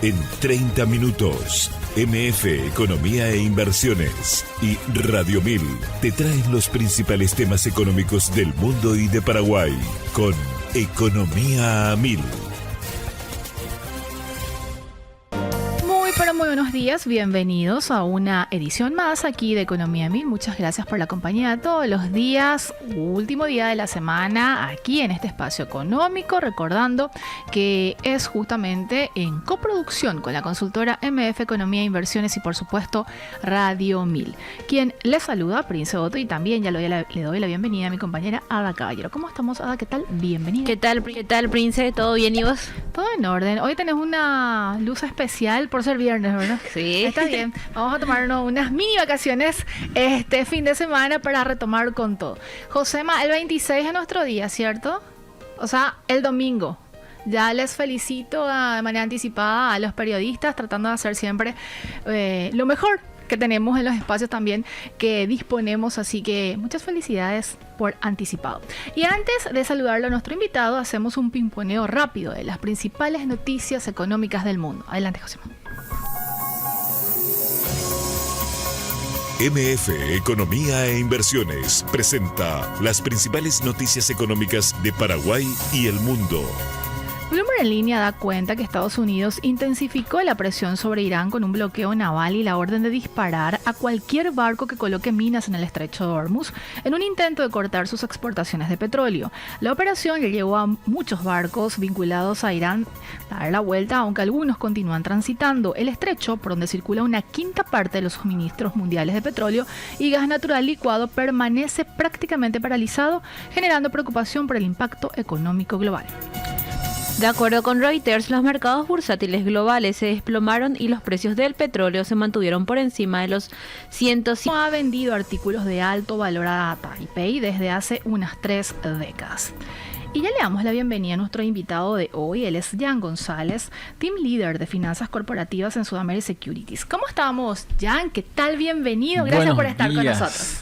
En 30 minutos, MF Economía e Inversiones y Radio 1000 te traen los principales temas económicos del mundo y de Paraguay con Economía a 1000. Muy buenos días, bienvenidos a una edición más aquí de Economía 1000. Muchas gracias por la compañía todos los días, último día de la semana aquí en este espacio económico, recordando que es justamente en coproducción con la consultora MF Economía e Inversiones y por supuesto Radio 1000. Quien les saluda, Prince Otto, y también ya le doy la bienvenida a mi compañera Ada Caballero. ¿Cómo estamos, Ada? ¿Qué tal? Bienvenida. ¿Qué tal, Prince? ¿Todo bien y vos? Todo en orden. Hoy tenés una luz especial por ser viernes, ¿verdad? Sí. Está bien. Vamos a tomarnos unas mini vacaciones este fin de semana para retomar con todo. Josema, el 26 es nuestro día, ¿cierto? O sea, el domingo. Ya les felicito de manera anticipada a los periodistas, tratando de hacer siempre lo mejor que tenemos en los espacios también que disponemos, así que muchas felicidades por anticipado. Y antes de saludarlo a nuestro invitado, hacemos un pimponeo rápido de las principales noticias económicas del mundo. Adelante, Josema. MF Economía e Inversiones presenta las principales noticias económicas de Paraguay y el mundo. Bloomberg en línea da cuenta que Estados Unidos intensificó la presión sobre Irán con un bloqueo naval y la orden de disparar a cualquier barco que coloque minas en el estrecho de Hormuz en un intento de cortar sus exportaciones de petróleo. La operación ya llevó a muchos barcos vinculados a Irán a dar la vuelta, aunque algunos continúan transitando el estrecho, por donde circula una quinta parte de los suministros mundiales de petróleo y gas natural licuado, permanece prácticamente paralizado, generando preocupación por el impacto económico global. De acuerdo con Reuters, los mercados bursátiles globales se desplomaron y los precios del petróleo se mantuvieron por encima de los 105. Ha vendido artículos de alto valor a Taipei desde hace unas 3 décadas. Y ya le damos la bienvenida a nuestro invitado de hoy. Él es Jan González, Team Leader de Finanzas Corporativas en Sudamérica Securities. ¿Cómo estamos, Jan? ¿Qué tal? Bienvenido. Gracias por estar con nosotros.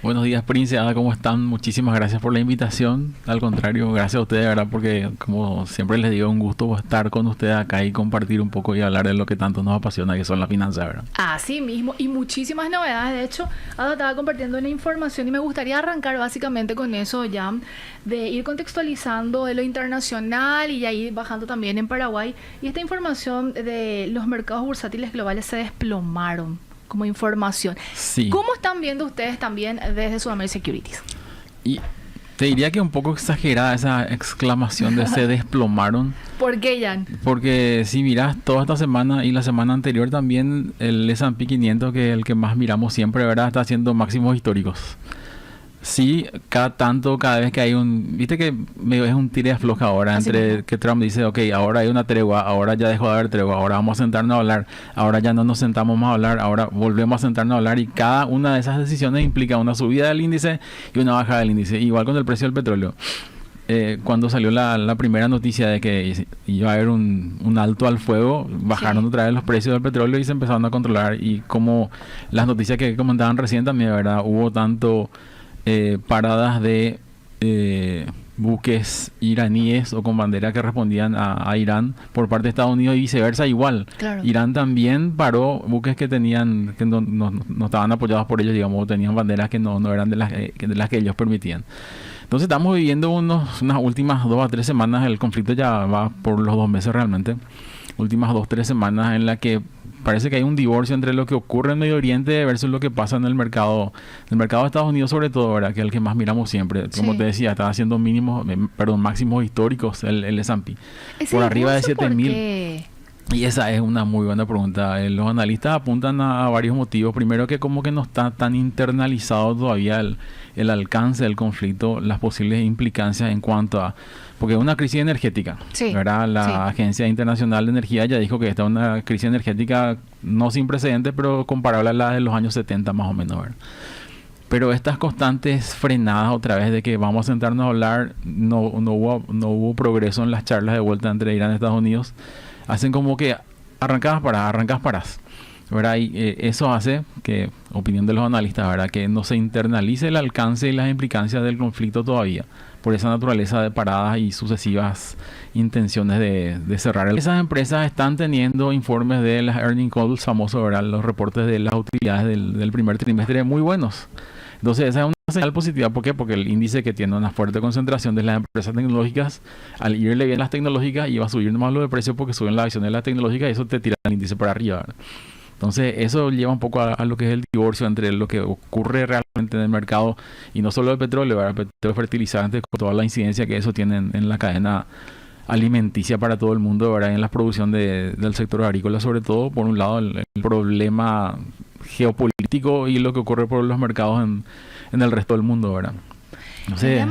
Buenos días, Prince. ¿Cómo están? Muchísimas gracias por la invitación. Al contrario, gracias a ustedes, ¿verdad? Porque, como siempre les digo, un gusto estar con ustedes acá y compartir un poco y hablar de lo que tanto nos apasiona, que son las finanzas, ¿verdad? Así mismo, y muchísimas novedades. De hecho, Ada estaba compartiendo una información y me gustaría arrancar básicamente con eso, ya, de ir contextualizando de lo internacional y ya ir bajando también en Paraguay. Y esta información de los mercados bursátiles globales se desplomaron como información. Sí. ¿Cómo están viendo ustedes también desde Sudamérica Securities? Y te diría que un poco exagerada esa exclamación de se desplomaron. ¿Por qué, Jan? Porque si miras toda esta semana y la semana anterior también, el S&P 500, que es el que más miramos siempre, ¿verdad? Está haciendo máximos históricos. Sí, cada vez que hay viste que medio es un tire de afloja ahora, así entre mismo. que Trump dice, ok, ahora hay una tregua, ahora ya dejó de haber tregua, ahora vamos a sentarnos a hablar, ahora ya no nos sentamos más a hablar, ahora volvemos a sentarnos a hablar, y cada una de esas decisiones implica una subida del índice y una bajada del índice, igual con el precio del petróleo. Cuando salió la primera noticia de que iba a haber un alto al fuego, bajaron otra vez los precios del petróleo y se empezaron a controlar, y como las noticias que comentaban recién también, ¿verdad? Hubo tanto paradas de buques iraníes o con bandera que respondían a Irán por parte de Estados Unidos y viceversa igual. Claro. Irán también paró buques que no estaban apoyados por ellos, digamos, tenían banderas que no eran de las que ellos permitían. Entonces estamos viviendo unas últimas 2 a 3 semanas, el conflicto ya va por los 2 meses realmente, últimas 2 a 3 semanas en la que parece que hay un divorcio entre lo que ocurre en Medio Oriente versus lo que pasa en el mercado de Estados Unidos, sobre todo, ¿verdad? Que es el que más miramos siempre. Como te decía, está haciendo máximos históricos el S&P. Por arriba de 7.000. Y esa es una muy buena pregunta. Los analistas apuntan a varios motivos. Primero, que como que no está tan internalizado todavía el alcance del conflicto, las posibles implicancias en cuanto a... Porque es una crisis energética, sí, ¿verdad? La sí. Agencia Internacional de Energía ya dijo que esta es una crisis energética no sin precedentes, pero comparable a la de los años 70 más o menos, ¿verdad? Pero estas constantes frenadas otra vez de que vamos a sentarnos a hablar, no hubo progreso en las charlas de vuelta entre Irán y Estados Unidos, hacen como que arrancas, ¿verdad? Y eso hace que, opinión de los analistas, ¿verdad?, que no se internalice el alcance y las implicancias del conflicto todavía. por esa naturaleza de paradas y sucesivas intenciones de cerrar. Esas empresas están teniendo informes de las earnings calls famosos, ¿verdad? Los reportes de las utilidades del primer trimestre muy buenos. Entonces esa es una señal positiva. ¿Por qué? Porque el índice que tiene una fuerte concentración de las empresas tecnológicas, al irle bien las tecnológicas, iba a subir más lo de precio porque suben las acciones de las tecnológicas y eso te tira el índice para arriba, ¿verdad? Entonces eso lleva un poco a lo que es el divorcio entre lo que ocurre realmente en el mercado y no solo el petróleo, ¿verdad? El petróleo, fertilizantes, con toda la incidencia que eso tiene en la cadena alimenticia para todo el mundo, ¿verdad? En la producción del sector agrícola, sobre todo, por un lado, el problema geopolítico y lo que ocurre por los mercados en el resto del mundo, ¿verdad? No sé.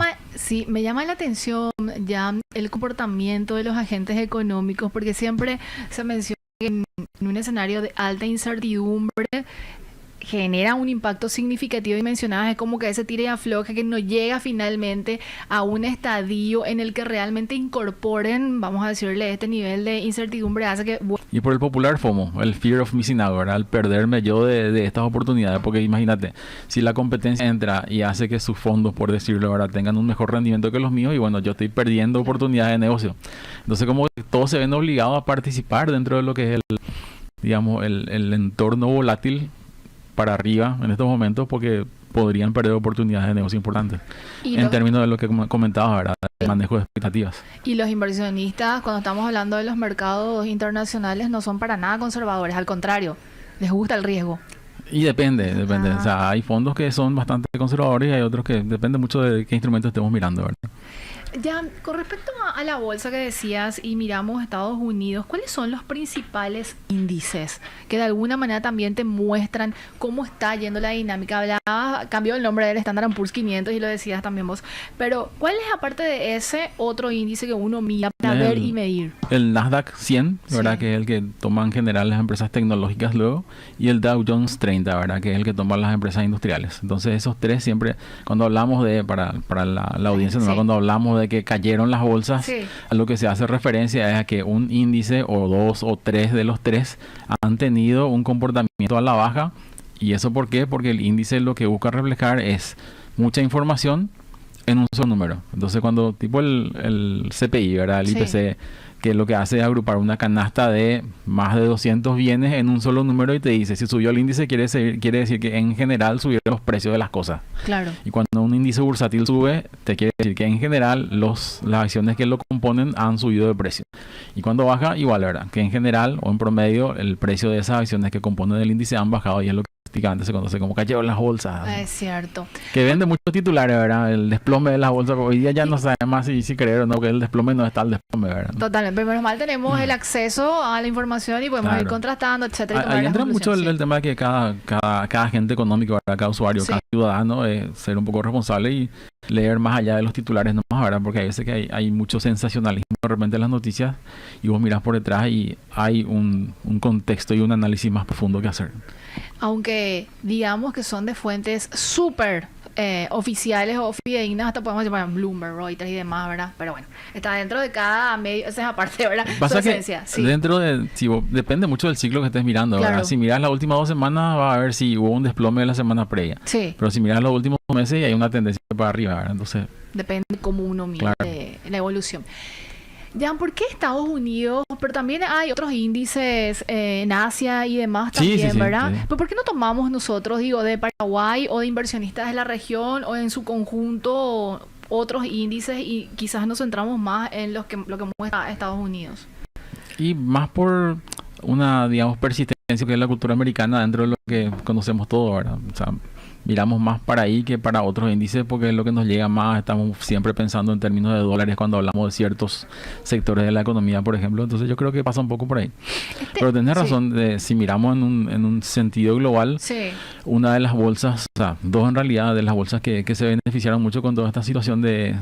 Me llama la atención ya el comportamiento de los agentes económicos, porque siempre se menciona que en un escenario de alta incertidumbre genera un impacto significativo y mencionabas, es como que ese tire y afloje que no llega finalmente a un estadio en el que realmente incorporen, vamos a decirle, este nivel de incertidumbre hace que... Y por el popular FOMO, el fear of missing out, ¿verdad? Al perderme yo de estas oportunidades, porque imagínate, si la competencia entra y hace que sus fondos, por decirlo, ¿verdad?, tengan un mejor rendimiento que los míos y bueno, yo estoy perdiendo oportunidades de negocio. Entonces como todos se ven obligados a participar dentro de lo que es el entorno volátil para arriba en estos momentos porque podrían perder oportunidades de negocio importantes en términos de lo que comentabas, ¿verdad? El manejo de expectativas. Y los inversionistas, cuando estamos hablando de los mercados internacionales, no son para nada conservadores, al contrario, les gusta el riesgo. Y depende. O sea, hay fondos que son bastante conservadores y hay otros que depende mucho de qué instrumento estemos mirando, ¿verdad? Ya, con respecto a la bolsa que decías y miramos Estados Unidos, ¿cuáles son los principales índices que de alguna manera también te muestran cómo está yendo la dinámica? Hablabas, cambió el nombre del Standard & Poor's 500 y lo decías también vos, pero ¿cuál es aparte de ese otro índice que uno mira para ver y medir? El Nasdaq 100, ¿verdad? Sí. Que es el que toman en general las empresas tecnológicas luego, y el Dow Jones 30, ¿verdad? Que es el que toman las empresas industriales. Entonces esos tres siempre, cuando hablamos de, para la audiencia, sí, cuando hablamos de que cayeron las bolsas, sí, a lo que se hace referencia es a que un índice o dos o tres de los tres han tenido un comportamiento a la baja. ¿Y eso por qué? Porque el índice lo que busca reflejar es mucha información en un solo número. Entonces cuando tipo el CPI, ¿verdad? El IPC, sí, que lo que hace es agrupar una canasta de más de 200 bienes en un solo número y te dice, si subió el índice quiere decir que en general subieron los precios de las cosas. Claro. Y cuando un índice bursátil sube, te quiere decir que en general las acciones que lo componen han subido de precio. Y cuando baja, igual, ¿verdad? Que en general o en promedio el precio de esas acciones que componen el índice han bajado y es lo que antes se conoce como cayeron las bolsas. Es cierto. Que vende muchos titulares, ¿verdad? El desplome de las bolsas. Hoy día ya no sabe más si creer o no, que el desplome no está el desplome, ¿verdad? Totalmente. Pero menos mal tenemos el acceso a la información y podemos ir contrastando, etcétera. Ahí entra mucho el tema de que cada agente económico, ¿verdad? Cada usuario, sí, cada ciudadano, ser un poco responsable y leer más allá de los titulares nomás, ¿verdad? Porque hay veces que hay mucho sensacionalismo de repente en las noticias y vos mirás por detrás y hay un contexto y un análisis más profundo que hacer. Aunque digamos que son de fuentes súper oficiales o fidedignas, hasta podemos decir, bueno, Bloomberg, Reuters y demás, ¿verdad? Pero bueno, está dentro de cada medio, esa es aparte, ¿verdad? Pasa que sí, dentro de, depende mucho del ciclo que estés mirando, ¿verdad? Claro. Si miras las últimas 2 semanas, va a ver si hubo un desplome de la semana previa. Sí. Pero si miras los últimos meses, hay una tendencia para arriba, ¿verdad? Entonces, depende de cómo uno mire, claro, la evolución. Jan, ¿por qué Estados Unidos? Pero también hay otros índices en Asia y demás también, sí, ¿verdad? Sí. Pero ¿por qué no tomamos nosotros, digo, de Paraguay o de inversionistas de la región o en su conjunto otros índices y quizás nos centramos más en lo que muestra Estados Unidos? Y más por una, digamos, persistencia que es la cultura americana dentro de lo que conocemos todo, ¿verdad? O sea, miramos más para ahí que para otros índices porque es lo que nos llega más. Estamos siempre pensando en términos de dólares cuando hablamos de ciertos sectores de la economía, por ejemplo. Entonces yo creo que pasa un poco por ahí. Pero tenés razón, si miramos en un sentido global, sí, una de las bolsas, o sea, dos en realidad de las bolsas que se beneficiaron mucho con toda esta situación de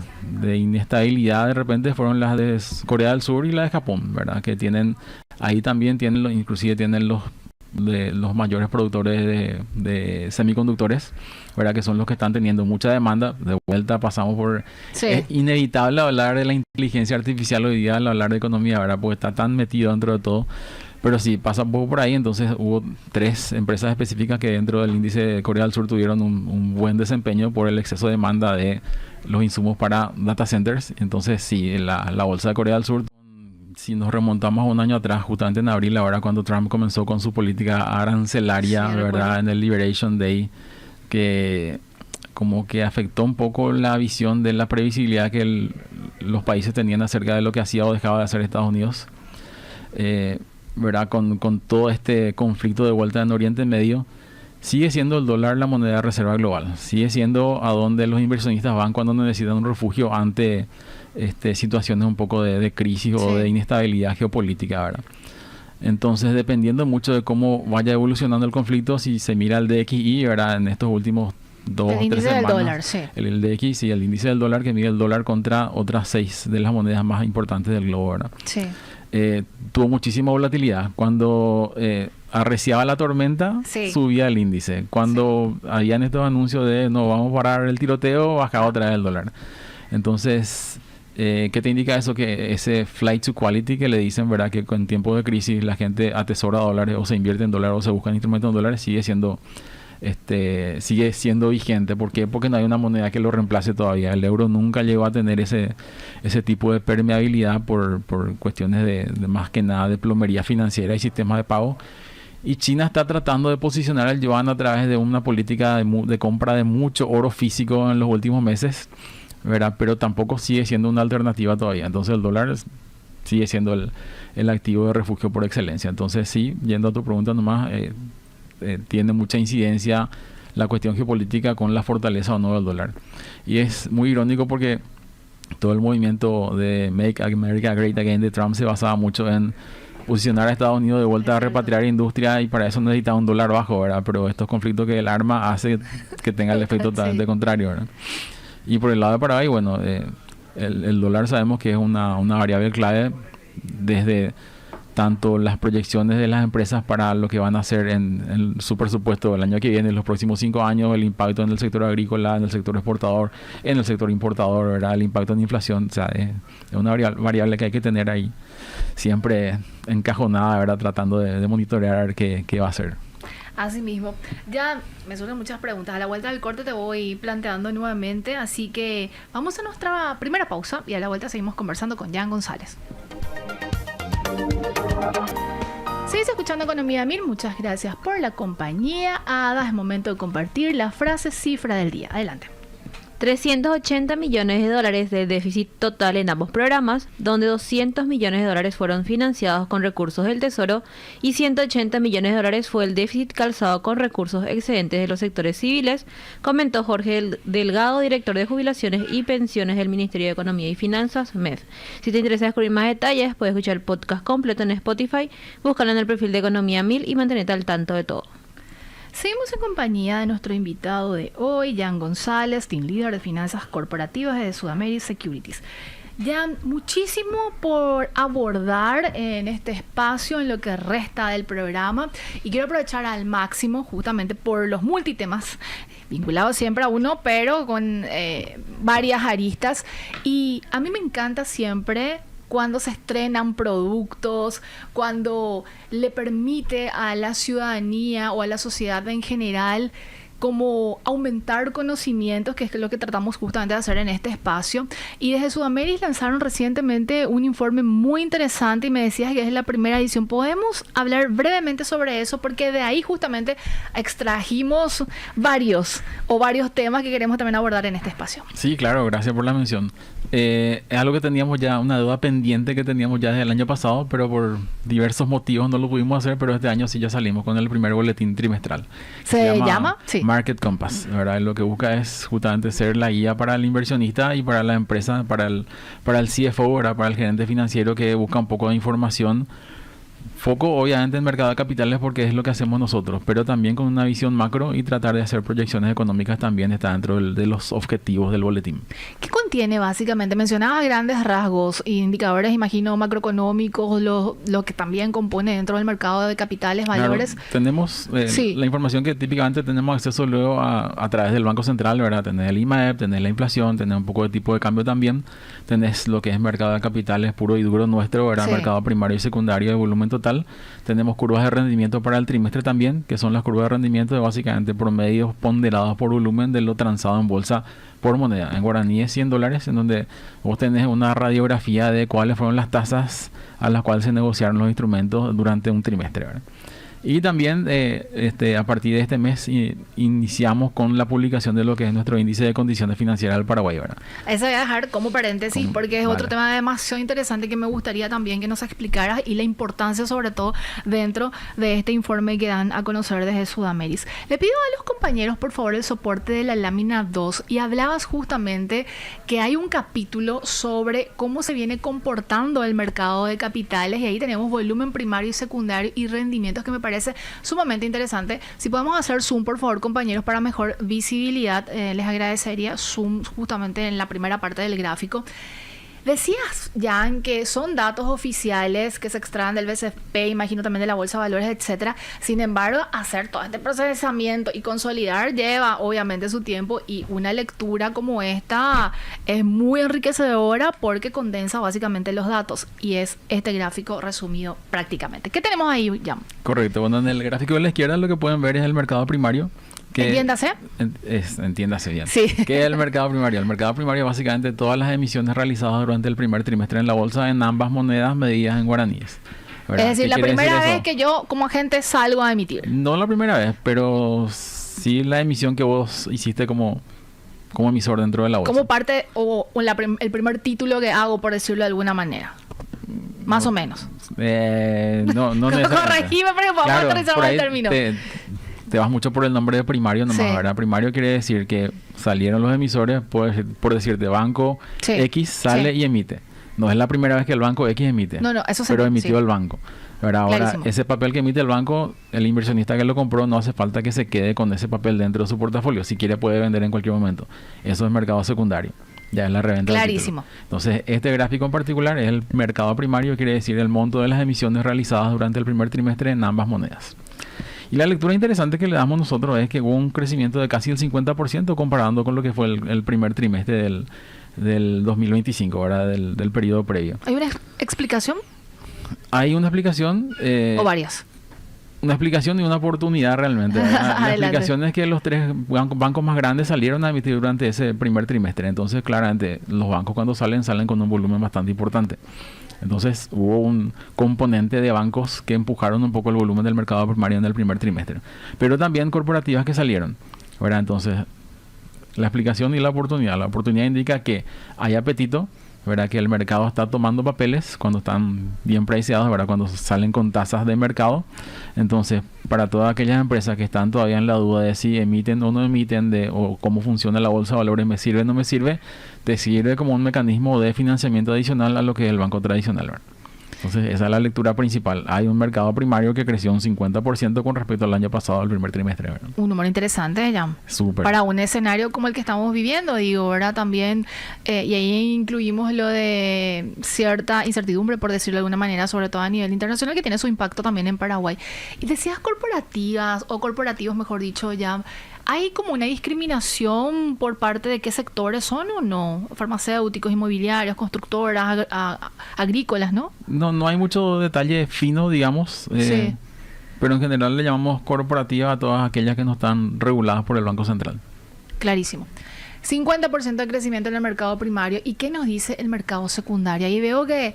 inestabilidad de repente fueron las de Corea del Sur y la de Japón, ¿verdad? Que tienen, ahí también tienen, inclusive tienen los mayores productores de semiconductores, ¿verdad? Que son los que están teniendo mucha demanda. De vuelta pasamos por... Sí. Es inevitable hablar de la inteligencia artificial hoy día al hablar de economía, ¿verdad? Porque está tan metido dentro de todo. Pero sí, pasa un poco por ahí. Entonces hubo 3 empresas específicas que dentro del índice de Corea del Sur tuvieron un buen desempeño por el exceso de demanda de los insumos para data centers. Entonces sí, la bolsa de Corea del Sur, si nos remontamos a un año atrás, justamente en abril, ahora cuando Trump comenzó con su política arancelaria, Sí, ¿verdad? En el Liberation Day, que como que afectó un poco la visión de la previsibilidad que los países tenían acerca de lo que hacía o dejaba de hacer Estados Unidos. ¿Verdad? Con todo este conflicto de vuelta en Oriente Medio, sigue siendo el dólar la moneda de reserva global. Sigue siendo a donde los inversionistas van cuando necesitan un refugio ante situaciones un poco de crisis o de inestabilidad geopolítica, ¿verdad? Entonces, dependiendo mucho de cómo vaya evolucionando el conflicto, si se mira el DXY, ¿verdad? En estos últimos 2 o 3 semanas. El índice del dólar, sí. El DXY, sí, el índice del dólar que mide el dólar contra otras 6 de las monedas más importantes del globo, ¿verdad? Sí. Tuvo muchísima volatilidad. Cuando arreciaba la tormenta, subía el índice. Cuando habían estos anuncios de no vamos a parar el tiroteo, bajaba otra vez el dólar. Entonces, ¿qué te indica eso? Que ese flight to quality que le dicen, ¿verdad? Que en tiempos de crisis la gente atesora dólares o se invierte en dólares o se buscan instrumentos en dólares, sigue siendo vigente. ¿Por qué? Porque no hay una moneda que lo reemplace todavía. El euro nunca llegó a tener ese tipo de permeabilidad por cuestiones de más que nada de plomería financiera y sistemas de pago. Y China está tratando de posicionar al yuan a través de una política de compra de mucho oro físico en los últimos meses, ¿verdad? Pero tampoco sigue siendo una alternativa todavía. Entonces el dólar sigue siendo el activo de refugio por excelencia. Entonces sí, yendo a tu pregunta nomás, tiene mucha incidencia la cuestión geopolítica con la fortaleza o no del dólar. Y es muy irónico porque todo el movimiento de Make America Great Again de Trump se basaba mucho en posicionar a Estados Unidos de vuelta a repatriar industria, y para eso necesitaba un dólar bajo, ¿verdad? Pero estos conflictos que el arma hace que tenga el efecto totalmente contrario, ¿verdad? Y por el lado de Paraguay, bueno, el dólar sabemos que es una variable clave desde tanto las proyecciones de las empresas para lo que van a hacer en su presupuesto el año que viene, en los próximos 5 años, el impacto en el sector agrícola, en el sector exportador, en el sector importador, ¿verdad? El impacto en inflación, o sea, es una variable que hay que tener ahí siempre encajonada, ¿verdad? Tratando de monitorear a ver qué va a hacer. Así mismo. Ya me surgen muchas preguntas. A la vuelta del corte te voy planteando nuevamente, así que vamos a nuestra primera pausa y a la vuelta seguimos conversando con Jan González. Sigues escuchando Economía 1000, muchas gracias por la compañía. Ada, es momento de compartir la frase cifra del día. Adelante. 380 millones de dólares de déficit total en ambos programas, donde 200 millones de dólares fueron financiados con recursos del Tesoro y 180 millones de dólares fue el déficit calzado con recursos excedentes de los sectores civiles, comentó Jorge Delgado, director de jubilaciones y pensiones del Ministerio de Economía y Finanzas, MEF. Si te interesa descubrir más detalles, puedes escuchar el podcast completo en Spotify, búscalo en el perfil de Economía 1000 y mantenerte al tanto de todo. Seguimos en compañía de nuestro invitado de hoy, Jan González, Team Leader de Finanzas Corporativas de Sudamerica Securities. Jan, muchísimo por abordar en este espacio, en lo que resta del programa, y quiero aprovechar al máximo justamente por los multitemas, vinculados siempre a uno, pero con varias aristas. Y a mí me encanta siempre cuando se estrenan productos, cuando le permite a la ciudadanía o a la sociedad en general como aumentar conocimientos, que es lo que tratamos justamente de hacer en este espacio. Y desde Sudamérica lanzaron recientemente un informe muy interesante y me decías que es la primera edición. ¿Podemos hablar brevemente sobre eso? Porque de ahí justamente extrajimos varios temas que queremos también abordar en este espacio. Sí, claro, gracias por la mención. Es algo que teníamos ya, una deuda pendiente que teníamos ya desde el año pasado, pero por diversos motivos no lo pudimos hacer, pero este año sí ya salimos con el primer boletín trimestral. ¿Se llama? Sí. Market Compass, ¿verdad? Lo que busca es justamente ser la guía para el inversionista y para la empresa, para el CFO, ¿verdad? Para el gerente financiero que busca un poco de información. Foco obviamente en mercado de capitales porque es lo que hacemos nosotros, pero también con una visión macro y tratar de hacer proyecciones económicas también está dentro de los objetivos del boletín. ¿Qué contiene básicamente? Mencionabas grandes rasgos, indicadores, imagino, macroeconómicos, lo que también compone dentro del mercado de capitales, valores. Claro, tenemos la información que típicamente tenemos acceso luego a través del Banco Central, ¿verdad? Tenés el IMAEP, tenés la inflación, tenés un poco de tipo de cambio también, tenés lo que es mercado de capitales puro y duro nuestro, ¿verdad? Sí. Mercado primario y secundario de volumen total. Tenemos curvas de rendimiento para el trimestre también, que son las curvas de rendimiento de básicamente promedios ponderados por volumen de lo transado en bolsa por moneda. En guaraní es $100, en donde vos tenés una radiografía de cuáles fueron las tasas a las cuales se negociaron los instrumentos durante un trimestre, ¿verdad? Y también a partir de este mes iniciamos con la publicación de lo que es nuestro índice de condiciones financieras del Paraguay, ¿verdad? Eso voy a dejar como paréntesis porque es otro tema demasiado interesante que me gustaría también que nos explicaras y la importancia sobre todo dentro de este informe que dan a conocer desde Sudameris. Le pido a los compañeros por favor el soporte de la lámina 2 y hablabas justamente que hay un capítulo sobre cómo se viene comportando el mercado de capitales y ahí tenemos volumen primario y secundario y rendimientos que me parece sumamente interesante. Si podemos hacer zoom, por favor, compañeros, para mejor visibilidad, les agradecería zoom justamente en la primera parte del gráfico. Decías, Jan, que son datos oficiales que se extraen del BCP, imagino también de la Bolsa de Valores, etcétera. Sin embargo, hacer todo este procesamiento y consolidar lleva obviamente su tiempo y una lectura como esta es muy enriquecedora porque condensa básicamente los datos y es este gráfico resumido prácticamente. ¿Qué tenemos ahí, Jan? Correcto. Bueno, en el gráfico de la izquierda lo que pueden ver es el mercado primario. ¿Entiéndase? Entiéndase bien. Sí. ¿Qué es el mercado primario? El mercado primario básicamente todas las emisiones realizadas durante el primer trimestre en la bolsa en ambas monedas medidas en guaraníes. ¿Verdad? Es decir, la primera vez que yo como agente salgo a emitir. No la primera vez, pero sí la emisión que vos hiciste como emisor dentro de la bolsa. Como parte el primer título que hago, por decirlo de alguna manera. Más o menos. No corregime porque podemos aterrizar el término. Te vas mucho por el nombre de primario nomás, sí. ¿Verdad? Primario quiere decir que salieron los emisores, por decirte, banco sí. X sale sí. y emite. No es la primera vez que el banco X emite, eso pero emitió sí. el banco. ¿Verdad? Ahora, ese papel que emite el banco, el inversionista que lo compró, no hace falta que se quede con ese papel dentro de su portafolio. Si quiere puede vender en cualquier momento. Eso es mercado secundario. Ya es la reventa. Clarísimo. Entonces, este gráfico en particular es el mercado primario, quiere decir el monto de las emisiones realizadas durante el primer trimestre en ambas monedas. Y la lectura interesante que le damos nosotros es que hubo un crecimiento de casi el 50% comparando con lo que fue el primer trimestre del 2025, ¿verdad? Del periodo previo. ¿Hay una explicación? Hay una explicación. ¿O varias? Una explicación y una oportunidad realmente. La explicación es que los tres bancos más grandes salieron a emitir durante ese primer trimestre. Entonces, claramente, los bancos cuando salen con un volumen bastante importante. Entonces hubo un componente de bancos que empujaron un poco el volumen del mercado primario en el primer trimestre. Pero también corporativas que salieron, ¿verdad? Entonces la explicación y la oportunidad indica que hay apetito, ¿verdad? Que el mercado está tomando papeles cuando están bien priceados, ¿verdad? Cuando salen con tasas de mercado. Entonces, para todas aquellas empresas que están todavía en la duda de si emiten o no emiten, o cómo funciona la bolsa de valores, me sirve o no me sirve, te sirve como un mecanismo de financiamiento adicional a lo que es el banco tradicional, ¿verdad? Entonces, esa es la lectura principal. Hay un mercado primario que creció un 50% con respecto al año pasado, al primer trimestre, ¿verdad? Un número interesante, Jan. Súper. Para un escenario como el que estamos viviendo, digo, ¿verdad? También, y ahí incluimos lo de cierta incertidumbre, por decirlo de alguna manera, sobre todo a nivel internacional, que tiene su impacto también en Paraguay. Y decías corporativas, o corporativos, mejor dicho, Jan. ¿Hay como una discriminación por parte de qué sectores son o no? Farmacéuticos, inmobiliarios, constructoras, agrícolas, ¿no? No hay mucho detalle fino, digamos. Sí. Pero en general le llamamos corporativa a todas aquellas que no están reguladas por el Banco Central. Clarísimo. 50% de crecimiento en el mercado primario. ¿Y qué nos dice el mercado secundario? Ahí veo que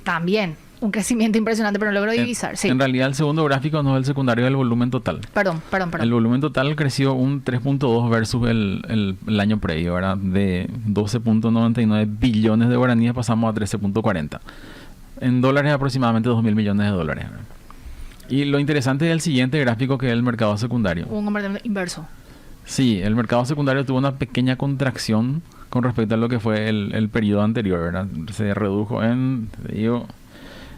también un crecimiento impresionante, pero no logro divisar. Sí. En realidad el segundo gráfico no es el secundario del volumen total. Perdón. El volumen total creció un 3.2 versus el año previo, ¿verdad? De 12.99 billones de guaraníes pasamos a 13.40. En dólares aproximadamente 2.000 millones de dólares, ¿verdad? Y lo interesante es el siguiente gráfico, que es el mercado secundario. Un comportamiento inverso. Sí, el mercado secundario tuvo una pequeña contracción con respecto a lo que fue el periodo anterior, ¿verdad? Se redujo en,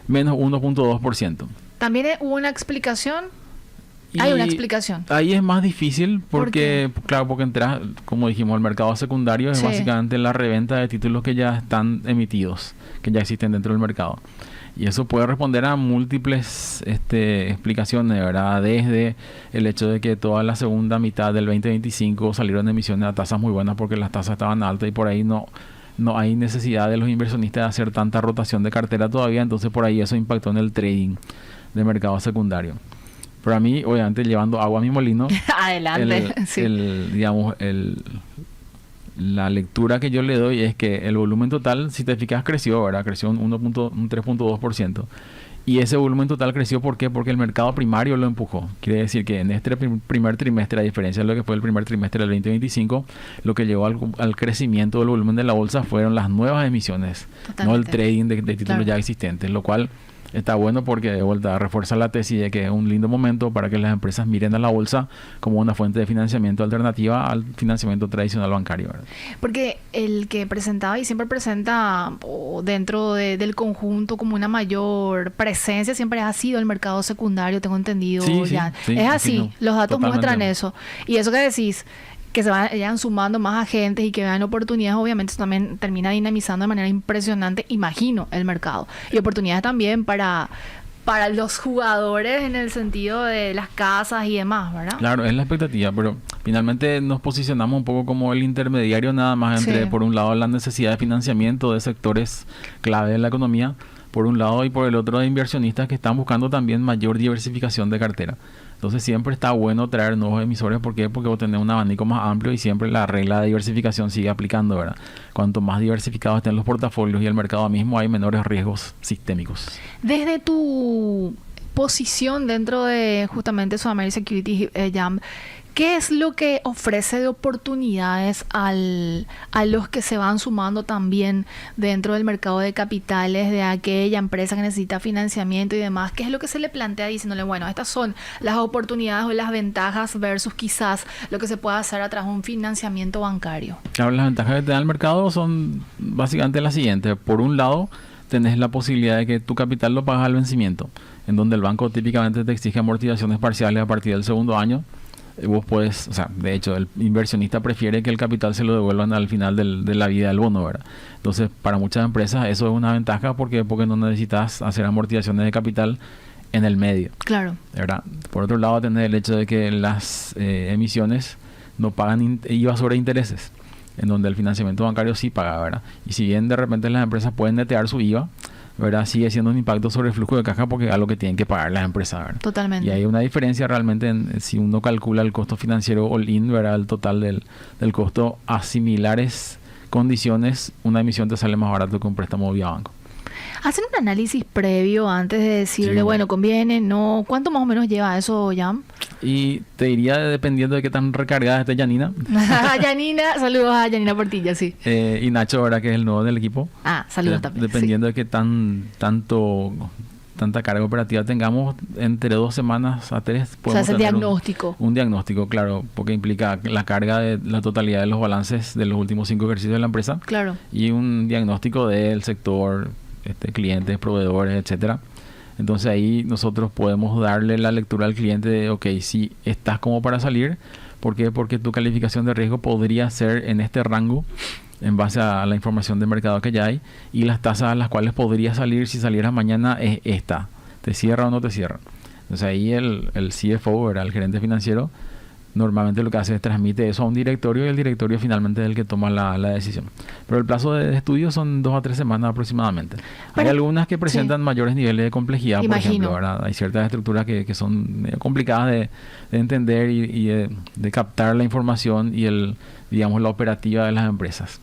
menos 1.2%. ¿También hubo una explicación? Hay una explicación. Ahí es más difícil porque, claro, porque entras, como dijimos, el mercado secundario es básicamente la reventa de títulos que ya están emitidos, que ya existen dentro del mercado. Y eso puede responder a múltiples explicaciones, ¿verdad? Desde el hecho de que toda la segunda mitad del 2025 salieron emisiones a tasas muy buenas porque las tasas estaban altas y por ahí no hay necesidad de los inversionistas de hacer tanta rotación de cartera todavía, entonces por ahí eso impactó en el trading, de mercado secundario. Pero a mí, obviamente, llevando agua a mi molino, Adelante. la lectura que yo le doy es que el volumen total, si te fijas, creció, ¿verdad? Creció un 3.2%. Y ese volumen total creció, ¿por qué? Porque el mercado primario lo empujó. Quiere decir que en este primer trimestre, a diferencia de lo que fue el primer trimestre del 2025, lo que llevó al crecimiento del volumen de la bolsa fueron las nuevas emisiones, no el trading de títulos ya existentes, lo cual está bueno porque de vuelta refuerza la tesis de que es un lindo momento para que las empresas miren a la bolsa como una fuente de financiamiento alternativa al financiamiento tradicional bancario, ¿verdad? Porque el que presentaba y siempre presenta dentro del conjunto como una mayor presencia siempre ha sido el mercado secundario, tengo entendido. Sí, es así, los datos totalmente. muestran eso. Y eso que decís, que se vayan sumando más agentes y que vean oportunidades, obviamente eso también termina dinamizando de manera impresionante, imagino, el mercado. Y oportunidades también para los jugadores en el sentido de las casas y demás, ¿verdad? Claro, es la expectativa, pero finalmente nos posicionamos un poco como el intermediario nada más entre, por un lado, la necesidad de financiamiento de sectores clave de la economía, por un lado, y por el otro de inversionistas que están buscando también mayor diversificación de cartera. Entonces siempre está bueno traer nuevos emisores. ¿Por qué? Porque vos tenés un abanico más amplio y siempre la regla de diversificación sigue aplicando, ¿verdad? Cuanto más diversificados estén los portafolios y el mercado mismo, hay menores riesgos sistémicos. Desde tu posición dentro de justamente Sudamérica Securities Jam, ¿qué es lo que ofrece de oportunidades a los que se van sumando también dentro del mercado de capitales de aquella empresa que necesita financiamiento y demás? ¿Qué es lo que se le plantea diciéndole, bueno, estas son las oportunidades o las ventajas versus quizás lo que se puede hacer a través de un financiamiento bancario? Claro, las ventajas que te da el mercado son básicamente las siguientes. Por un lado, tenés la posibilidad de que tu capital lo pagas al vencimiento, en donde el banco típicamente te exige amortizaciones parciales a partir del segundo año. Vos puedes, o sea, de hecho, el inversionista prefiere que el capital se lo devuelvan al final de la vida del bono, ¿verdad? Entonces, para muchas empresas eso es una ventaja porque no necesitas hacer amortizaciones de capital en el medio. Claro. ¿Verdad? Por otro lado, tenés el hecho de que las emisiones no pagan IVA sobre intereses, en donde el financiamiento bancario sí paga, ¿verdad? Y si bien de repente las empresas pueden netear su IVA, ¿verdad? Sigue siendo un impacto sobre el flujo de caja porque es algo que tienen que pagar las empresas, ¿verdad? Totalmente. Y hay una diferencia realmente si uno calcula el costo financiero all-in, ¿verdad? El total del costo a similares condiciones, una emisión te sale más barato que un préstamo vía banco. ¿Hacen un análisis previo antes de decirle, bueno, conviene, no? ¿Cuánto más o menos lleva eso, Jam? Y te diría, dependiendo de qué tan recargada esté Janina. Janina, saludos a Janina Portilla, sí. Y Nacho, ahora que es el nuevo del equipo. Saludos también. Dependiendo de qué tanta carga operativa tengamos, entre 2 semanas a 3 podemos hacer tener diagnóstico. Un diagnóstico, claro, porque implica la carga de la totalidad de los balances de los últimos 5 ejercicios de la empresa. Claro. Y un diagnóstico del sector, clientes, proveedores, etcétera. Entonces ahí nosotros podemos darle la lectura al cliente de, ok, si estás como para salir, ¿por qué? Porque tu calificación de riesgo podría ser en este rango en base a la información de mercado que ya hay, y las tasas a las cuales podría salir si salieras mañana es esta. ¿Te cierra o no te cierra? Entonces ahí el CFO, ¿verdad? El gerente financiero, normalmente lo que hace es transmite eso a un directorio y el directorio finalmente es el que toma la decisión. Pero el plazo de estudio son 2 a 3 semanas aproximadamente. Hay algunas que presentan mayores niveles de complejidad, por ejemplo, ¿verdad? Hay ciertas estructuras que son medio complicadas de entender y de captar la información y la operativa de las empresas.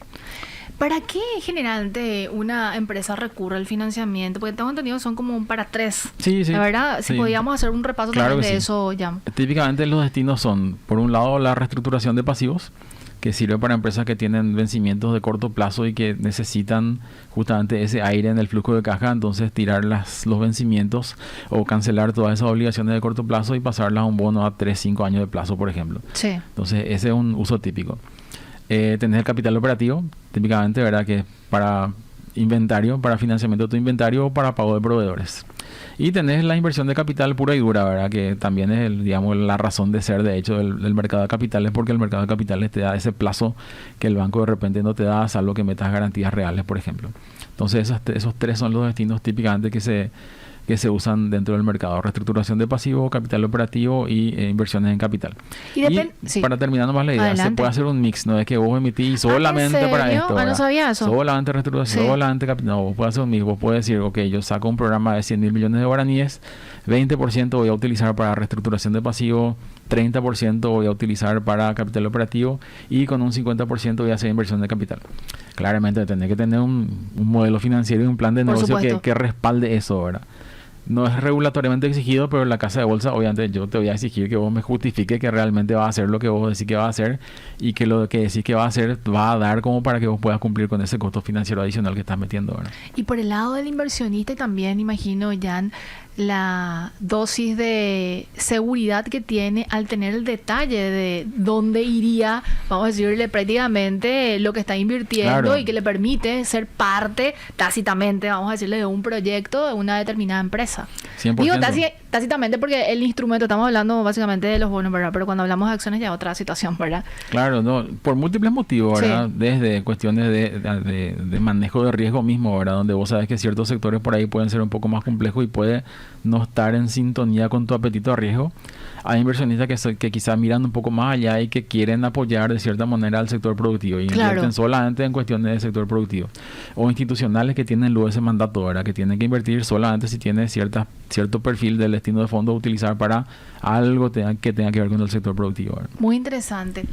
¿Para qué generalmente una empresa recurre al financiamiento? Porque tengo entendido que son como para 3. Sí. La verdad, si podíamos hacer un repaso también de eso, ya. Típicamente los destinos son, por un lado, la reestructuración de pasivos, que sirve para empresas que tienen vencimientos de corto plazo y que necesitan justamente ese aire en el flujo de caja, entonces tirar los vencimientos o cancelar todas esas obligaciones de corto plazo y pasarlas a un bono a 3-5 años de plazo, por ejemplo. Sí. Entonces ese es un uso típico. Tenés el capital operativo, típicamente, ¿verdad? Que es para inventario, para financiamiento de tu inventario o para pago de proveedores. Y tenés la inversión de capital pura y dura, ¿verdad? Que también es la razón de ser, de hecho, del mercado de capitales, porque el mercado de capitales te da ese plazo que el banco de repente no te da, salvo que metas garantías reales, por ejemplo. Entonces esos 3 son los destinos típicamente que que se usan dentro del mercado: reestructuración de pasivo, capital operativo y inversiones en capital. Y para terminar nomás la idea, adelante, se puede hacer un mix, no es que vos emitís solamente para esto, no sabía eso. Solamente reestructuración, solamente capital. No, vos puedes hacer un mix, vos puedes decir, ok, yo saco un programa de 100 mil millones de guaraníes, 20% voy a utilizar para reestructuración de pasivo, 30% voy a utilizar para capital operativo y con un 50% voy a hacer inversión de capital. Claramente tenés que tener un modelo financiero y un plan de negocio que respalde eso, ¿verdad? No es regulatoriamente exigido, pero en la casa de bolsa, obviamente, yo te voy a exigir que vos me justifique que realmente va a hacer lo que vos decís que va a hacer y que lo que decís que va a hacer va a dar como para que vos puedas cumplir con ese costo financiero adicional que estás metiendo, ¿verdad? Y por el lado del inversionista también, imagino, Jan, la dosis de seguridad que tiene al tener el detalle de dónde iría, vamos a decirle, prácticamente lo que está invirtiendo, claro, y que le permite ser parte tácitamente, vamos a decirle, de un proyecto de una determinada empresa. 100%. Digo tácitamente porque el instrumento, estamos hablando básicamente de los bonos, ¿verdad? Pero cuando hablamos de acciones ya es otra situación, ¿verdad? Claro, no, por múltiples motivos, ¿verdad? Sí. Desde cuestiones de manejo de riesgo mismo, ¿verdad? Donde vos sabes que ciertos sectores por ahí pueden ser un poco más complejos y puede no estar en sintonía con tu apetito a riesgo. Hay inversionistas que quizás miran un poco más allá y que quieren apoyar de cierta manera al sector productivo y claro, invierten solamente en cuestiones del sector productivo. O institucionales que tienen luego ese mandato, ¿verdad? Que tienen que invertir solamente si tiene cierto perfil del destino de fondo a utilizar para algo que tenga que ver con el sector productivo, ¿verdad? Muy interesante.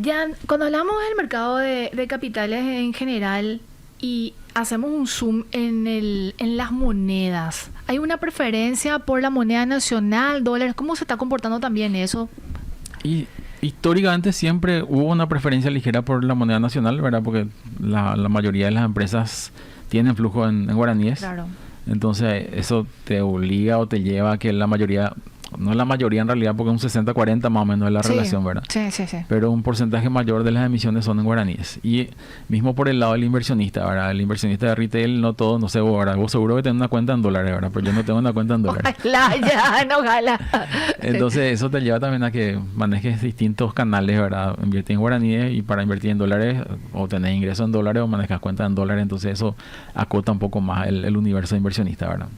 Jan, cuando hablamos del mercado de capitales en general y hacemos un zoom en las monedas, ¿hay una preferencia por la moneda nacional, dólares? ¿Cómo se está comportando también eso? Y históricamente siempre hubo una preferencia ligera por la moneda nacional, ¿verdad? Porque la mayoría de las empresas tienen flujo en guaraníes. Claro. Entonces eso te obliga o te lleva a que la mayoría, no la mayoría en realidad, porque un 60-40 más o menos es la relación, ¿verdad? Sí. Pero un porcentaje mayor de las emisiones son en guaraníes. Y mismo por el lado del inversionista, ¿verdad? El inversionista de retail, no todo, no sé vos, ¿verdad? Vos seguro que tenés una cuenta en dólares, ¿verdad? Pero yo no tengo una cuenta en dólares. Ojalá. Entonces eso te lleva también a que manejes distintos canales, ¿verdad? Invertir en guaraníes y para invertir en dólares o tener ingresos en dólares o manejas cuentas en dólares. Entonces eso acota un poco más el universo de inversionista, ¿verdad?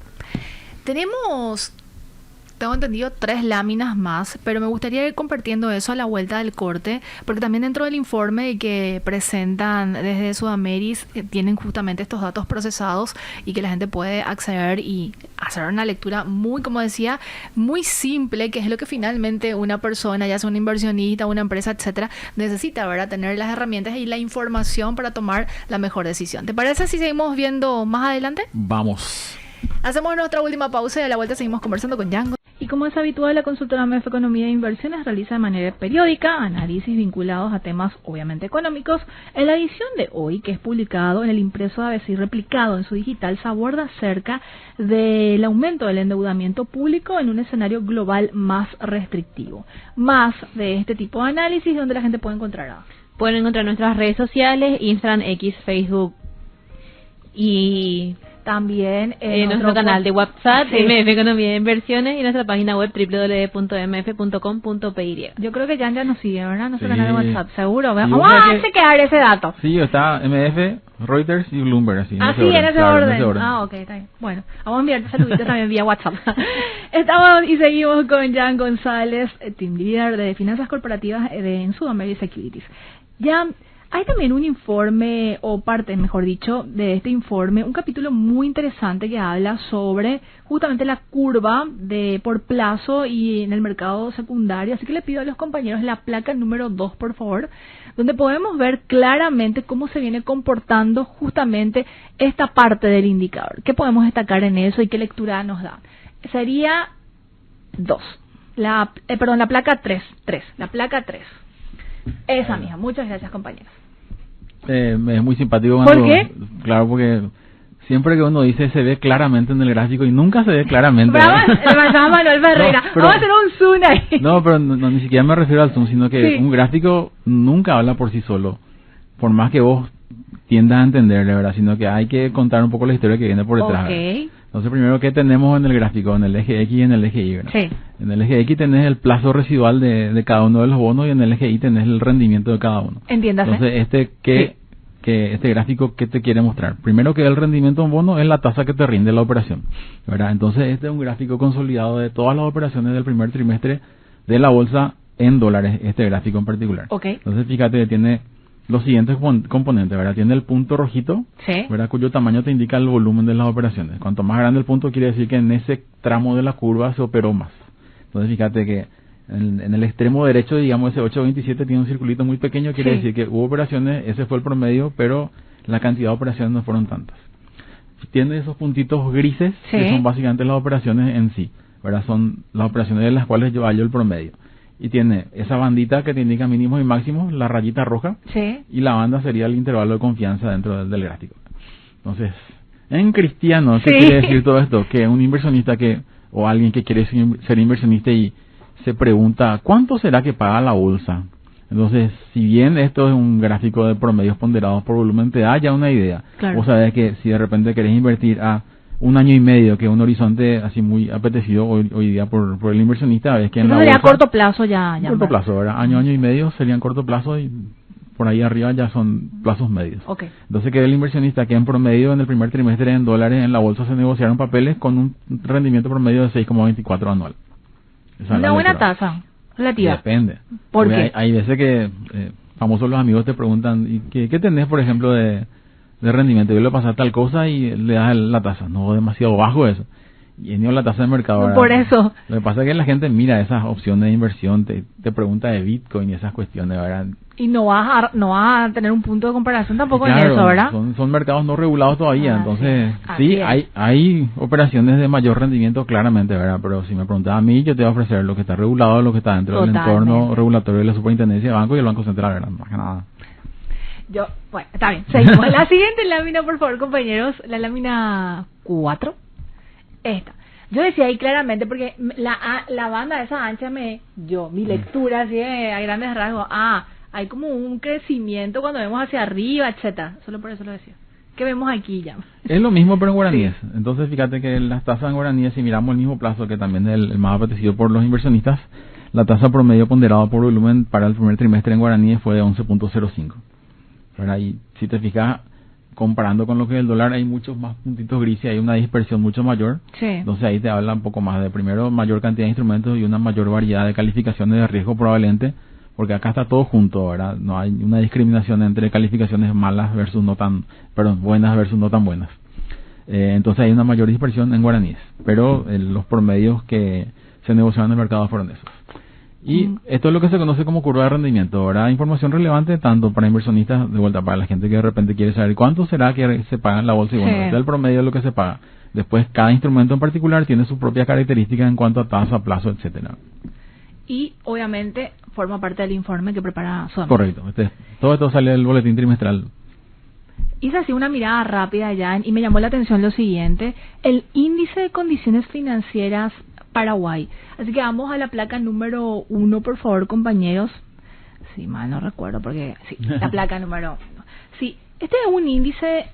Tengo entendido 3 láminas más, pero me gustaría ir compartiendo eso a la vuelta del corte, porque también dentro del informe que presentan desde Sudameris tienen justamente estos datos procesados y que la gente puede acceder y hacer una lectura muy, como decía, muy simple, que es lo que finalmente una persona, ya sea un inversionista, una empresa, etcétera, necesita, ¿verdad? Tener las herramientas y la información para tomar la mejor decisión. ¿Te parece si seguimos viendo más adelante? Vamos. Hacemos nuestra última pausa y a la vuelta seguimos conversando con Django. Y como es habitual, la consultora MEF Economía e Inversiones realiza de manera periódica análisis vinculados a temas obviamente económicos. En la edición de hoy, que es publicado en el impreso de ABC y replicado en su digital, se aborda acerca del aumento del endeudamiento público en un escenario global más restrictivo. Más de este tipo de análisis, donde la gente puede encontrar. Pueden encontrar nuestras redes sociales, Instagram, X, Facebook y también en nuestro canal de WhatsApp, sí, MF Economía e Inversiones, y nuestra página web www.mf.com.py. Yo creo que ya nos sigue, ¿verdad? Nuestro canal de WhatsApp, seguro. Vamos a chequear ese dato. Sí, está MF, Reuters y Bloomberg, así. En ese orden. Ah, ok, está bien. Bueno, vamos a enviarte saluditos también vía WhatsApp. Estamos y seguimos con Jan González, Team Leader de Finanzas Corporativas en Sudameris Securities. Jan, hay también un informe, o parte, mejor dicho, de este informe, un capítulo muy interesante que habla sobre justamente la curva por plazo y en el mercado secundario. Así que le pido a los compañeros la placa número 2, por favor, donde podemos ver claramente cómo se viene comportando justamente esta parte del indicador. ¿Qué podemos destacar en eso y qué lectura nos da? Sería 2. La placa 3. La placa 3. Esa misma. Muchas gracias, compañeros. Es muy simpático. ¿Por qué? Claro, porque siempre que uno dice se ve claramente en el gráfico y nunca se ve claramente. Bravo, le mandaba Manuel Ferreira. No, vamos a hacer un zoom ahí. No, pero ni siquiera me refiero al zoom, sino que un gráfico nunca habla por sí solo. Por más que vos tiendas a entenderle, ¿verdad? Sino que hay que contar un poco la historia que viene por detrás. Okay. Entonces, primero, ¿qué tenemos en el gráfico? En el eje X y en el eje Y, ¿verdad? Sí. En el eje X tenés el plazo residual de cada uno de los bonos y en el eje Y tenés el rendimiento de cada uno. Entiéndase. Entonces, este gráfico que te quiere mostrar. Primero que el rendimiento de un bono es la tasa que te rinde la operación, ¿verdad? Entonces este es un gráfico consolidado de todas las operaciones del primer trimestre de la bolsa en dólares, este gráfico en particular. Okay. Entonces fíjate que tiene los siguientes componentes, ¿verdad? Tiene el punto rojito, Sí. ¿verdad? Cuyo tamaño te indica el volumen de las operaciones. Cuanto más grande el punto, quiere decir que en ese tramo de la curva se operó más. Entonces fíjate que en el extremo derecho, digamos, ese 827 tiene un circulito muy pequeño, quiere Sí. decir que hubo operaciones, ese fue el promedio, pero la cantidad de operaciones no fueron tantas. Tiene esos puntitos grises, Sí. que son básicamente las operaciones en sí, ¿verdad? Son las operaciones de las cuales yo hallo el promedio. Y tiene esa bandita que te indica mínimos y máximos, la rayita roja, Sí. y la banda sería el intervalo de confianza dentro del gráfico. Entonces, en cristiano, ¿qué Sí. quiere decir todo esto? Que un inversionista o alguien que quiere ser inversionista y se pregunta, ¿cuánto será que paga la bolsa? Entonces, si bien esto es un gráfico de promedios ponderados por volumen, te da ya una idea. Claro. Vos sabés que si de repente querés invertir a 1 año y medio, que es un horizonte así muy apetecido hoy día por el inversionista, ves que en Eso la sería a bolsa, corto plazo ya. corto plazo, ¿verdad? Año y medio serían corto plazo y por ahí arriba ya son plazos medios. Ok. Entonces que el inversionista que en promedio en el primer trimestre en dólares en la bolsa se negociaron papeles con un rendimiento promedio de 6,24 anual. Esa es Una la buena lectura. tasa relativa. Depende. ¿Por Porque qué? hay veces que famosos los amigos te preguntan, ¿y qué tenés, por ejemplo, de rendimiento? Yo le pasas tal cosa y le das la tasa. No, demasiado bajo eso. Y ni la tasa de mercado. ¿verdad? Por eso. Lo que pasa es que la gente mira esas opciones de inversión, te pregunta de Bitcoin y esas cuestiones, ¿verdad? Y no vas a tener un punto de comparación tampoco Claro, en eso, ¿verdad? Son mercados no regulados todavía, Ah, entonces sí. sí, Así es. hay operaciones de mayor rendimiento claramente, ¿verdad? Pero si me preguntas a mí, yo te voy a ofrecer lo que está regulado, lo que está dentro del Totalmente. entorno regulatorio de la Superintendencia de Banco y el Banco Central, ¿verdad? Más que nada. Bueno, está bien. Seguimos. La siguiente lámina, por favor, compañeros. La lámina 4. Esta. Yo decía ahí claramente, porque la banda esa ancha mi lectura así a grandes rasgos, hay como un crecimiento cuando vemos hacia arriba, etcétera. Solo por eso lo decía. ¿Qué vemos aquí ya? Es lo mismo pero en guaraníes. Entonces fíjate que las tasas en guaraníes, si miramos el mismo plazo que también es el más apetecido por los inversionistas, la tasa promedio ponderada por volumen para el primer trimestre en guaraníes fue de 11.05. ¿verdad? Y si te fijas, comparando con lo que es el dólar, hay muchos más puntitos grises, hay una dispersión mucho mayor. Sí. Entonces ahí te habla un poco más de, primero, mayor cantidad de instrumentos y una mayor variedad de calificaciones de riesgo probablemente, porque acá está todo junto, ¿verdad? No hay una discriminación entre calificaciones malas versus buenas versus no tan buenas. Entonces hay una mayor dispersión en guaraníes, pero los promedios que se negociaron en el mercado fueron esos. Y esto es lo que se conoce como curva de rendimiento, ¿verdad? Información relevante tanto para inversionistas, de vuelta, para la gente que de repente quiere saber cuánto será que se paga en la bolsa, y bueno, Sí. este es el promedio de lo que se paga. Después, cada instrumento en particular tiene sus propias características en cuanto a tasa, plazo, etcétera. Y obviamente forma parte del informe que prepara Sudamérica. Correcto. Todo esto sale del boletín trimestral. Hice así una mirada rápida ya y me llamó la atención lo siguiente: el índice de condiciones financieras Paraguay. Así que vamos a la placa número 1, por favor, compañeros. Si mal no recuerdo, porque sí, la placa número 1. Sí, este es un índice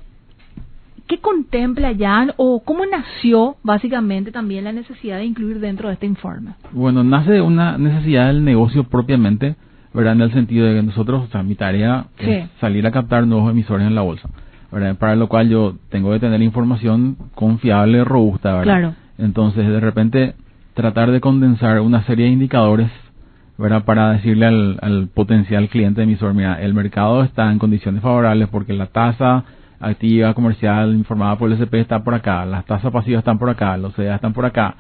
que contempla ya, o cómo nació básicamente también la necesidad de incluir dentro de este informe. Bueno, nace de una necesidad del negocio propiamente, ¿verdad? En el sentido de que nosotros, o sea, mi tarea Sí. es salir a captar nuevos emisores en la bolsa, ¿verdad? Para lo cual yo tengo que tener información confiable, robusta, ¿verdad? Claro. Entonces, de repente, tratar de condensar una serie de indicadores, ¿verdad? Para decirle al potencial cliente emisor, mira, el mercado está en condiciones favorables porque la tasa activa comercial informada por el SP está por acá, las tasas pasivas están por acá, los CDA están por acá,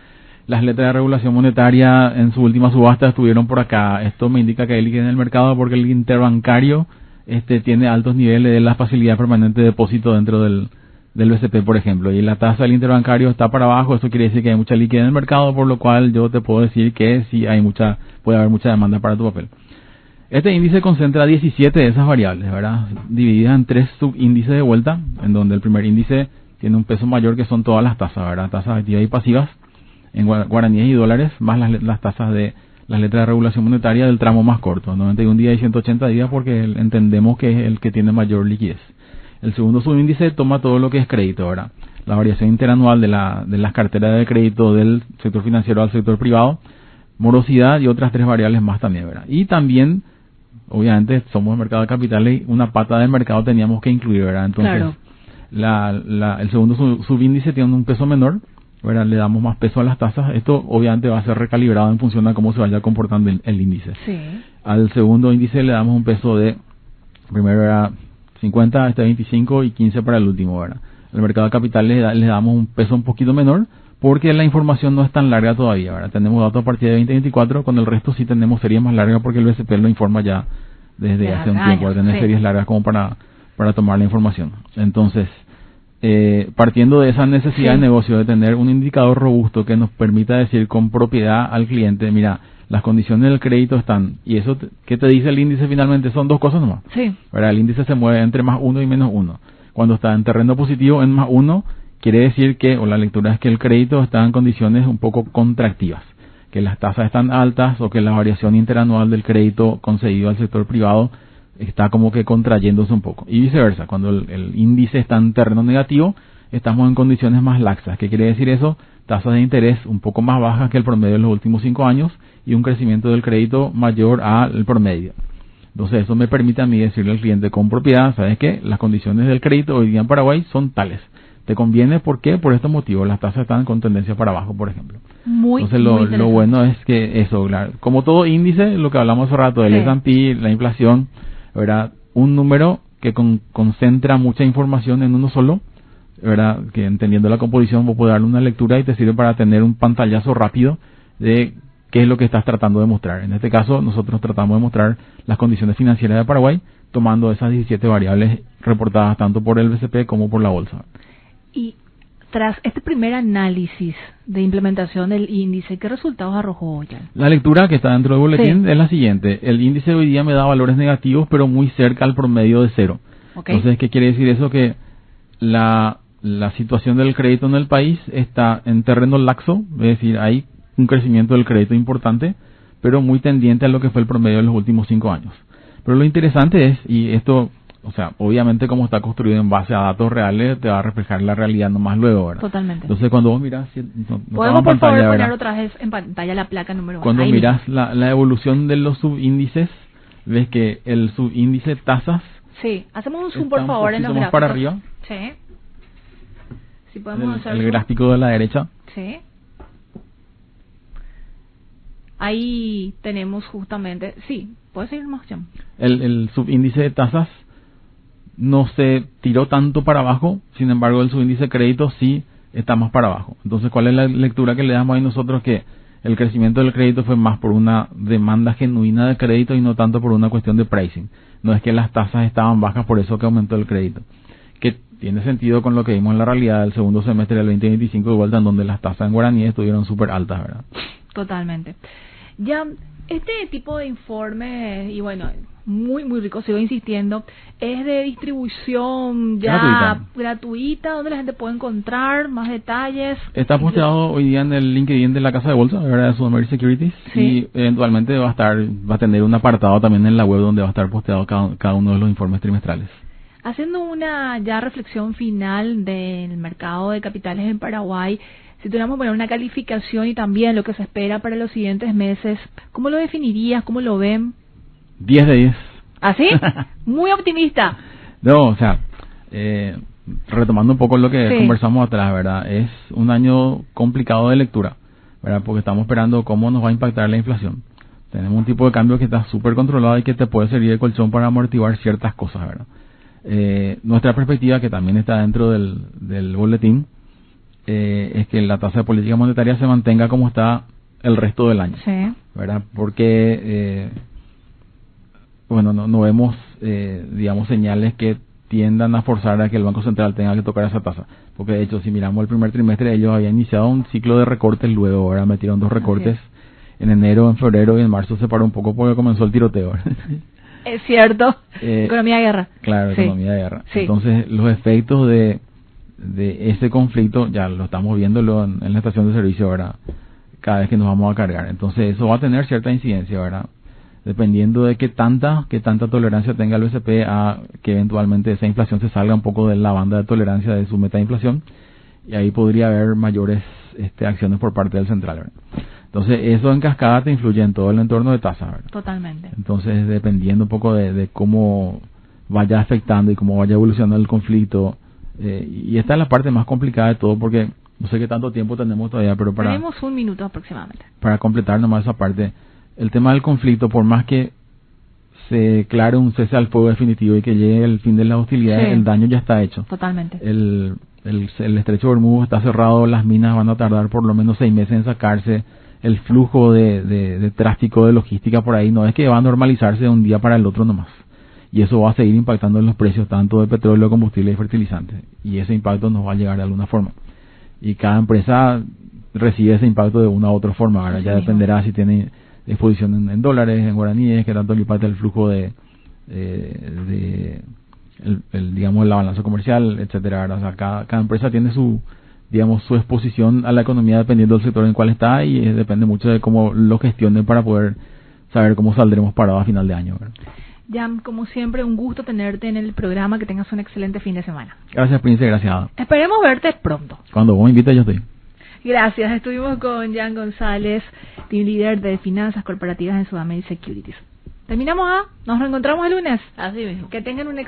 las letras de regulación monetaria en su última subasta estuvieron por acá. Esto me indica que hay liquidez en el mercado porque el interbancario tiene altos niveles de la facilidad permanente de depósito dentro del BCP, por ejemplo, y la tasa del interbancario está para abajo. Eso quiere decir que hay mucha liquidez en el mercado, por lo cual yo te puedo decir que sí puede haber mucha demanda para tu papel. Este índice concentra 17 de esas variables, ¿verdad? Divididas en 3 subíndices de vuelta, en donde el primer índice tiene un peso mayor, que son todas las tasas, ¿verdad? Tasas activas y pasivas en guaraníes y dólares, más las tasas de las letras de regulación monetaria del tramo más corto, 91 días y 180 días, porque entendemos que es el que tiene mayor liquidez. El segundo subíndice toma todo lo que es crédito, ¿verdad? La variación interanual de las carteras de crédito del sector financiero al sector privado, morosidad y otras 3 variables más también, ¿verdad? Y también obviamente somos mercado de capitales y una pata del mercado teníamos que incluir, ¿verdad? Entonces, el segundo subíndice tiene un peso menor, ¿verdad? Le damos más peso a las tasas. Esto obviamente va a ser recalibrado en función de cómo se vaya comportando el índice. Sí. Al segundo índice le damos un peso de, primero era 50, 25 y 15 para el último, ¿verdad? El mercado de capitales le damos un peso un poquito menor porque la información no es tan larga todavía, ¿verdad? Tenemos datos a partir de 2024, con el resto sí tenemos series más largas porque el BCP lo informa ya desde hace un tiempo, tener series largas como para tomar la información. Entonces, partiendo de esa necesidad de negocio, de tener un indicador robusto que nos permita decir con propiedad al cliente, mira, las condiciones del crédito están, y eso, ¿qué te dice el índice finalmente? Son dos cosas nomás. Sí. ¿Verdad? El índice se mueve entre +1 y -1. Cuando está en terreno positivo, en +1, quiere decir que, o la lectura es que el crédito está en condiciones un poco contractivas, que las tasas están altas o que la variación interanual del crédito concedido al sector privado está como que contrayéndose un poco. Y viceversa, cuando el índice está en terreno negativo, estamos en condiciones más laxas. ¿Qué quiere decir eso? Tasas de interés un poco más bajas que el promedio de los últimos 5 años y un crecimiento del crédito mayor al promedio. Entonces eso me permite a mí decirle al cliente con propiedad, ¿sabes qué? Las condiciones del crédito hoy día en Paraguay son tales. ¿Te conviene? ¿Por qué? Por estos motivos. Las tasas están con tendencia para abajo, por ejemplo. Entonces lo bueno es que eso, claro, como todo índice, lo que hablamos hace rato, el S&P, la inflación, ¿verdad? Un número que concentra mucha información en uno solo, ¿verdad? Que entendiendo la composición vos podés darle una lectura y te sirve para tener un pantallazo rápido de qué es lo que estás tratando de mostrar. En este caso, nosotros tratamos de mostrar las condiciones financieras de Paraguay, tomando esas 17 variables reportadas tanto por el BCP como por la bolsa. Y tras este primer análisis de implementación del índice, ¿qué resultados arrojó ya? La lectura que está dentro del boletín es la siguiente. El índice hoy día me da valores negativos, pero muy cerca al promedio de 0. Entonces, ¿qué quiere decir eso? Que la situación del crédito en el país está en terreno laxo, es decir, hay un crecimiento del crédito importante, pero muy tendiente a lo que fue el promedio de los últimos 5 años. Pero lo interesante es, y esto, o sea, obviamente como está construido en base a datos reales, te va a reflejar la realidad nomás luego, ¿verdad? Totalmente. Entonces cuando vos mirás... ¿Podemos por favor poner otra vez en pantalla la placa número 1? Cuando mirás la evolución de los subíndices, ves que el subíndice tasas... Sí, hacemos un zoom por favor en los gráficos. Para arriba. Sí. Si podemos hacer el gráfico de la derecha. Sí. Ahí tenemos justamente... Sí, ¿puedes seguir más, John? El subíndice de tasas no se tiró tanto para abajo, sin embargo el subíndice de crédito sí está más para abajo. Entonces, ¿cuál es la lectura que le damos ahí nosotros? Que el crecimiento del crédito fue más por una demanda genuina de crédito y no tanto por una cuestión de pricing. No es que las tasas estaban bajas, por eso que aumentó el crédito. Que tiene sentido con lo que vimos en la realidad del segundo semestre del 2025, de vuelta en donde las tasas en guaraní estuvieron súper altas, ¿verdad? Totalmente. Ya, este tipo de informe, y bueno, muy muy rico, sigo insistiendo, es de distribución ya gratuita, donde la gente puede encontrar más detalles. Está posteado hoy día en el LinkedIn de la Casa de Bolsa, ¿verdad? De Sudamérica Securities, y eventualmente va a tener un apartado también en la web donde va a estar posteado cada uno de los informes trimestrales. Haciendo una ya reflexión final del mercado de capitales en Paraguay, si tuviéramos que poner una calificación y también lo que se espera para los siguientes meses, ¿cómo lo definirías? ¿Cómo lo ven? 10 de 10. ¿Ah, sí? Muy optimista. No, o sea, retomando un poco lo que conversamos atrás, ¿verdad? Es un año complicado de lectura, ¿verdad? Porque estamos esperando cómo nos va a impactar la inflación. Tenemos un tipo de cambio que está súper controlado y que te puede servir de colchón para amortiguar ciertas cosas, ¿verdad? Nuestra perspectiva, que también está dentro del boletín, es que la tasa de política monetaria se mantenga como está el resto del año, ¿verdad? Porque bueno, no vemos digamos señales que tiendan a forzar a que el Banco Central tenga que tocar esa tasa, porque de hecho si miramos el primer trimestre ellos habían iniciado un ciclo de recortes, luego ahora metieron 2 recortes en enero, en febrero y en marzo se paró un poco porque comenzó el tiroteo. Es cierto, economía de guerra. Claro, economía de guerra. Entonces los efectos de ese conflicto ya lo estamos viéndolo en la estación de servicio, ¿verdad? Cada vez que nos vamos a cargar. Entonces eso va a tener cierta incidencia, ¿verdad? Dependiendo de qué tanta tolerancia tenga el BCP a que eventualmente esa inflación se salga un poco de la banda de tolerancia de su meta de inflación, y ahí podría haber mayores acciones por parte del central, ¿verdad? Entonces, eso en cascada te influye en todo el entorno de tasa, ¿verdad? Totalmente. Entonces, dependiendo un poco de cómo vaya afectando y cómo vaya evolucionando el conflicto, y esta es la parte más complicada de todo, porque no sé qué tanto tiempo tenemos todavía, pero Tenemos 1 minuto aproximadamente. Para completar nomás esa parte, el tema del conflicto, por más que se declare un cese al fuego definitivo y que llegue el fin de las hostilidades, Sí. el daño ya está hecho. Totalmente. El estrecho de Hormuz está cerrado, las minas van a tardar por lo menos 6 meses en sacarse, el flujo de tráfico de logística por ahí no es que va a normalizarse de un día para el otro nomás. Y eso va a seguir impactando en los precios tanto de petróleo, combustible y fertilizantes. Y ese impacto nos va a llegar de alguna forma. Y cada empresa recibe ese impacto de una u otra forma. Ahora ya dependerá si tiene exposición en dólares, en guaraníes, que tanto le impacta el flujo digamos, la balanza comercial, etcétera. O sea, cada empresa tiene su exposición a la economía dependiendo del sector en el cual está, y depende mucho de cómo lo gestionen para poder saber cómo saldremos parados a final de año, ¿verdad? Jan, como siempre, un gusto tenerte en el programa. Que tengas un excelente fin de semana. Gracias, Prince. Gracias, Ada. Esperemos verte pronto. Cuando vos me invites, yo estoy. Gracias. Estuvimos con Jan González, team leader de finanzas corporativas en Sudamérica Securities. Terminamos, nos reencontramos el lunes. Así mismo. Que tengan un